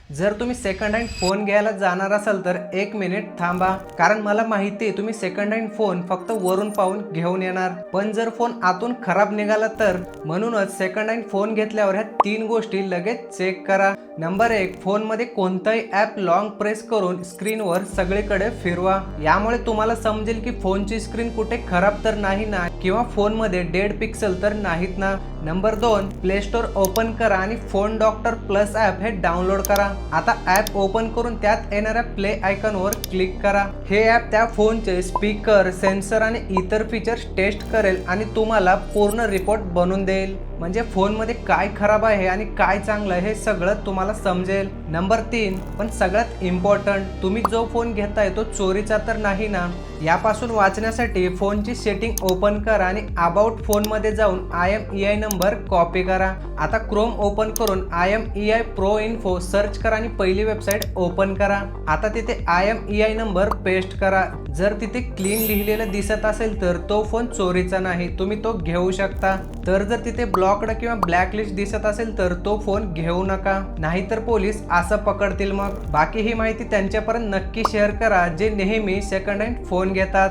जर तुम्ही second hand phone घ्यायला जाणार असाल तर 1 मिनिट थांबा, कारण मला माहिती आहे तुम्ही सेकंड हँड फोन फक्त वरून पाहून घेऊन येणार, पण जर फोन आतून खराब निघाला तर. म्हणूनच सेकंड हँड फोन घेतल्यावर ह्या 3 गोष्टी लगेच चेक करा. नंबर 1, फोनमध्ये कोणताही ॲप लॉंग प्रेस करून स्क्रीनवर सगळीकडे फिरवा. यामुळे तुम्हाला समजेल की फोनची स्क्रीन कुठे खराब तर नाही ना, किंवा फोनमध्ये डेड पिक्सल तर नाहीत ना. नंबर 2, प्ले स्टोअर ओपन करा आणि फोन डॉक्टर प्लस ॲप हे डाउनलोड करा. आता ॲप ओपन करून त्यात येणाऱ्या प्ले आयकॉनवर क्लिक करा. हे ॲप त्या फोनचे स्पीकर, सेन्सर आणि इतर फीचर्स टेस्ट करेल आणि तुम्हाला पूर्ण रिपोर्ट बनवून देईल. म्हणजे फोनमध्ये काय खराब आहे आणि काय चांगलं आहे हे सगळं तुम्हाला समजेल. नंबर 3, पण सगळ्यात इम्पॉर्टंट, तुम्ही जो फोन घेताय तो चोरीचा तर नाही ना. यापासून वाचण्यासाठी फोनची सेटिंग ओपन करा आणि अबाउट फोनमध्ये जाऊन IMEI नंबर कॉपी करा. आता क्रोम ओपन करून IMEI प्रो इन्फो सर्च करा आणि पहिली वेबसाईट ओपन करा. आता तिथे IMEI नंबर पेस्ट करा. जर तिथे क्लीन लिहिलेलं दिसत असेल तर तो फोन चोरीचा नाही, तुम्ही तो घेऊ शकता. तर जर तिथे ब्लॉक्ड किंवा ब्लॅकलिस्ट दिसत असेल तर तो फोन घेऊ नका, नाहीतर पोलीस असं पकडतील मग. बाकी ही माहिती त्यांच्यापर्यंत नक्की शेअर करा जे नेहमी सेकंड हँड फोन घेतात.